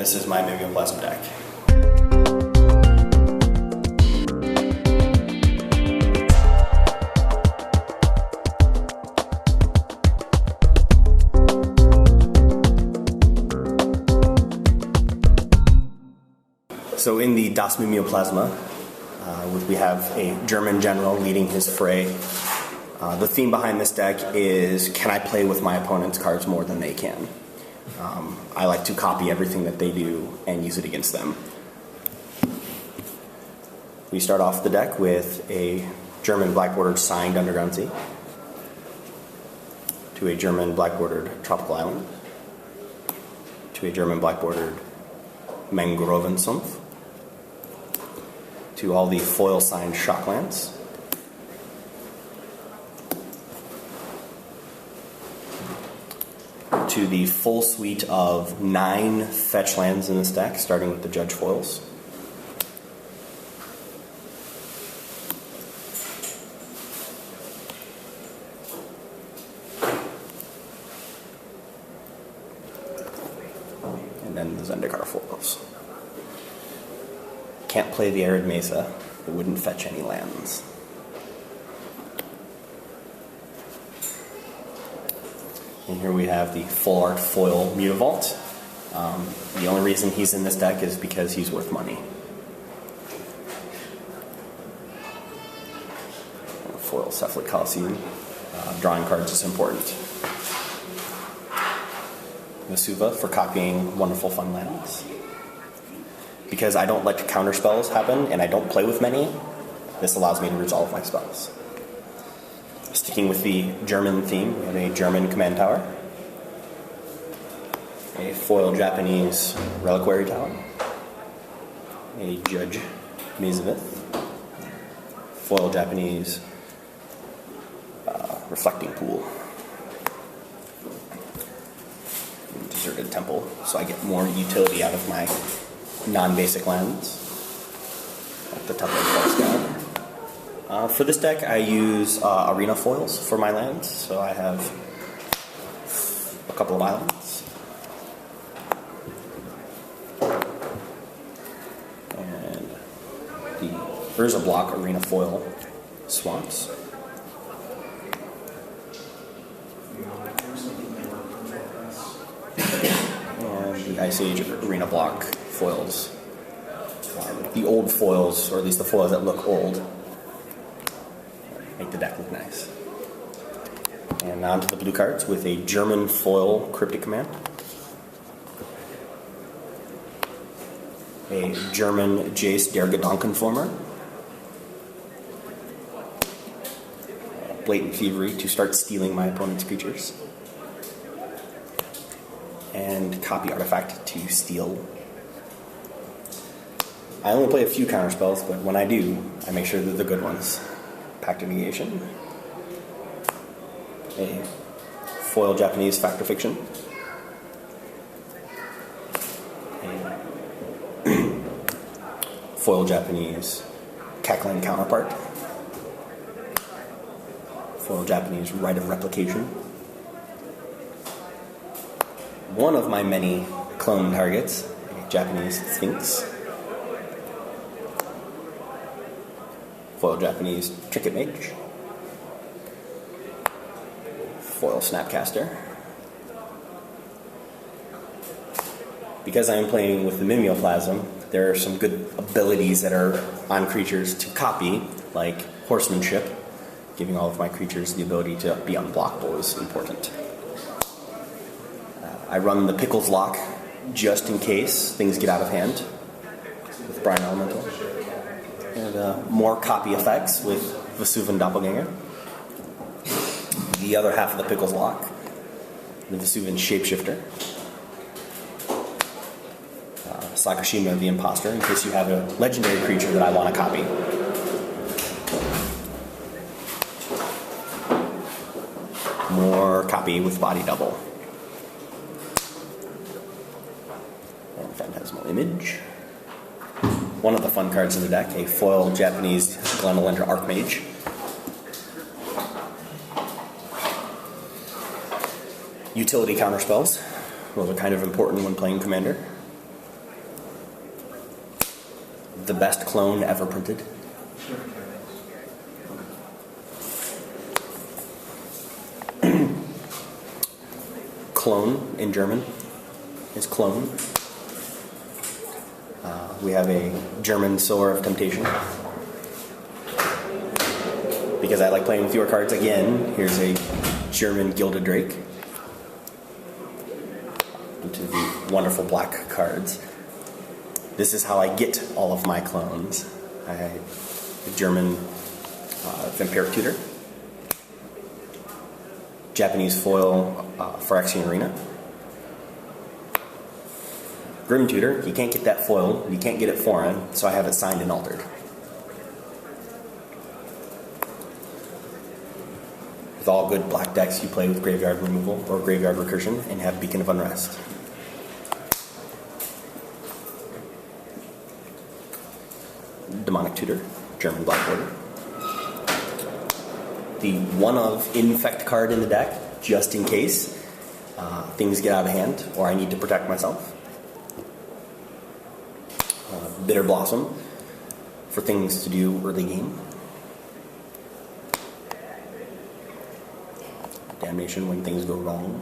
this is my Mimeoplasm deck. So in the Das Mimeoplasma, we have a German general leading his fray. The theme behind this deck is, can I play with my opponent's cards more than they can? I like to copy everything that they do and use it against them. We start off the deck with a German black-bordered signed Underground Sea, to a German black-bordered Tropical Island, to a German black-bordered Mangrovensumpf, to all the foil-signed Shocklands, to the full suite of 9 fetch lands in this deck, starting with the Judge foils. And then the Zendikar foils. Can't play the Arid Mesa, it wouldn't fetch any lands. And here we have the full art foil Mutavault. The only reason he's in this deck is because he's worth money. Foil Cephalid Coliseum. Drawing cards is important. Vesuva for copying wonderful fun lands. Because I don't let counter spells happen and I don't play with many, this allows me to resolve my spells. Sticking with the German theme, we have a German Command Tower, a foil Japanese Reliquary Tower, a Judge Misty, foil Japanese Reflecting Pool, Deserted Temple, so I get more utility out of my non-basic lands at the top of the sky. For this deck, I use arena foils for my lands, so I have a couple of islands. And the Urza Block arena foil swamps. And the Ice Age arena block foils. The old foils, or at least the foils that look old, make the deck look nice. And on to the blue cards with a German foil Cryptic Command, a German Jace Der Gedankenformer, Blatant Thievery to start stealing my opponent's creatures, and Copy Artifact to steal. I only play a few counter spells, but when I do, I make sure they're the good ones. Pact of Negation, a foil Japanese Fact or Fiction, a foil Japanese Cackling Counterpart, foil Japanese Rite of Replication, one of my many clone targets, a Japanese Sphinx, foil Japanese Trinket Mage, foil Snapcaster. Because I am playing with the Mimeoplasm, there are some good abilities that are on creatures to copy, like Horsemanship. Giving all of my creatures the ability to be unblockable is important. I run the Pickles Lock just in case things get out of hand with Brine Elemental. And more copy effects with Vesuvan Doppelganger. The other half of the Pickles Lock, the Vesuvan Shapeshifter. Sakashima the Impostor, in case you have a legendary creature that I want to copy. More copy with Body Double. And Phantasmal Image. One of the fun cards in the deck, a foil Japanese Glenelendra Archmage. Utility counterspells. Those are kind of important when playing Commander. the best clone ever printed. Clone in German is clone. We have a German Sower of Temptation. Because I like playing with your cards, again, here's a German Gilded Drake. Into the wonderful black cards. This is how I get all of my clones. I have a German Vampiric Tutor. Japanese foil Phyrexian Arena. Grim Tutor, you can't get that foil, you can't get it foreign, so I have it signed and altered. With all good black decks, you play with Graveyard Removal or Graveyard Recursion and have Beacon of Unrest. Demonic Tutor, German Black Border. The one of Infect card in the deck, just in case things get out of hand or I need to protect myself. Bitter Blossom for things to do early game. Damnation when things go wrong.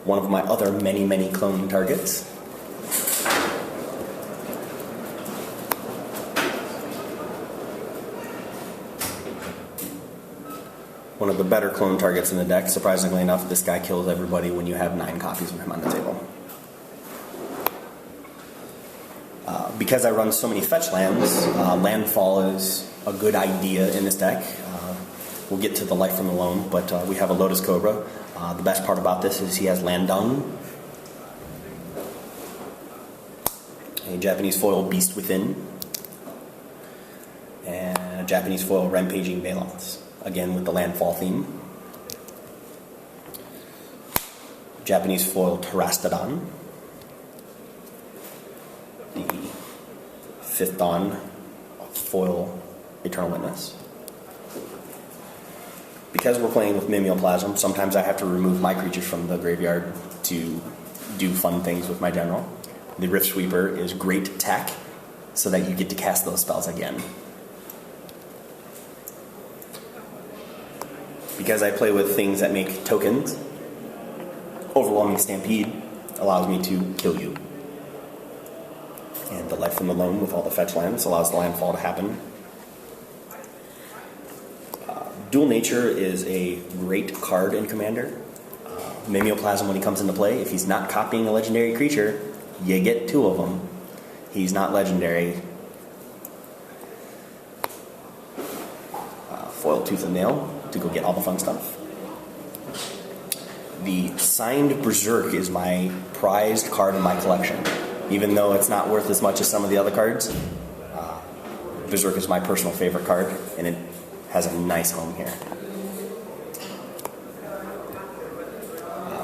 One of my other many clone targets. One of the better clone targets in the deck. Surprisingly enough, this guy kills everybody when you have 9 copies of him on the table. Because I run so many fetch lands, landfall is a good idea in this deck. We'll get to the Life from the Loam, but we have a Lotus Cobra. The best part about this is he has land dung. A Japanese foil Beast Within. And a Japanese foil Rampaging Balance. Again with the landfall theme. Japanese foil Terastodon. The 5th Dawn foil Eternal Witness. Because we're playing with Mimeoplasm, sometimes I have to remove my creatures from the graveyard to do fun things with my general. The Rift Sweeper is great tech, so that you get to cast those spells again. Because I play with things that make tokens, Overwhelming Stampede allows me to kill you. And the Life from the Loam with all the fetch lands allows the landfall to happen. Dual Nature is a great card in Commander. Mimeoplasm, when he comes into play, if he's not copying a legendary creature, you get 2 of them. He's not legendary. Foil Tooth and Nail to go get all the fun stuff. The Signed Berserk is my prized card in my collection. Even though it's not worth as much as some of the other cards, Berserk is my personal favorite card, and it has a nice home here.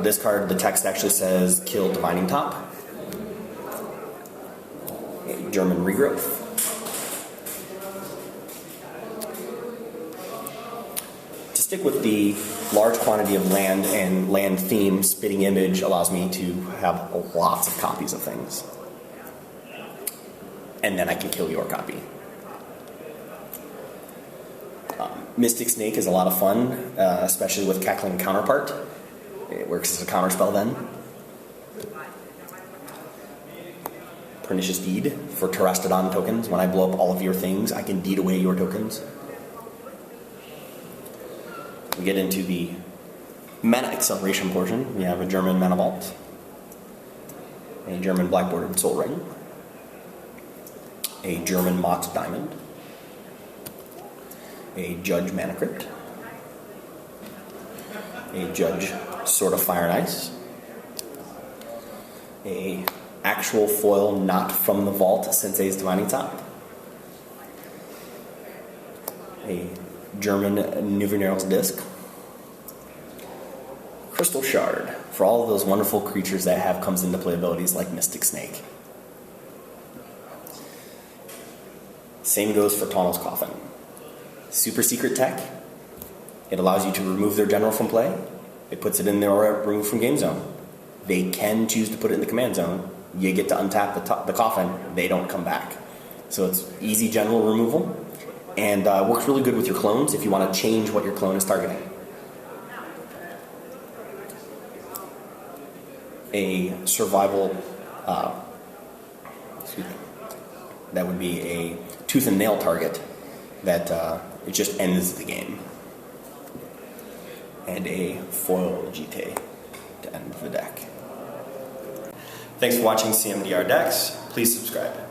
This card, the text actually says, kill Divining Top. A German Regrowth. To stick with the large quantity of land and land theme, Spitting Image allows me to have lots of copies of things. And then I can kill your copy. Mystic Snake is a lot of fun, especially with Cackling Counterpart. It works as a counter spell then. Pernicious Deed for Terastodon tokens. When I blow up all of your things, I can deed away your tokens. We get into the mana acceleration portion. We have a German Mana Vault, a German Black Bordered Soul Ring, a German Mox Diamond, a Judge Mana Crypt, a Judge Sword of Fire and Ice, a actual foil not from the vault Sensei's Divining Top, a German Nuveneral's Disc, Crystal Shard for all of those wonderful creatures that have comes into play abilities like Mystic Snake. Same goes for Tunnel's Coffin. Super secret tech. It allows you to remove their general from play. It puts it in their remove from game zone. They can choose to put it in the command zone, you get to untap the coffin, they don't come back. So it's easy general removal, and works really good with your clones if you want to change what your clone is targeting. A survival, that would be a tooth and nail target that it just ends the game. And a foil GT to end the deck. Thanks for watching CMDR decks. Please subscribe.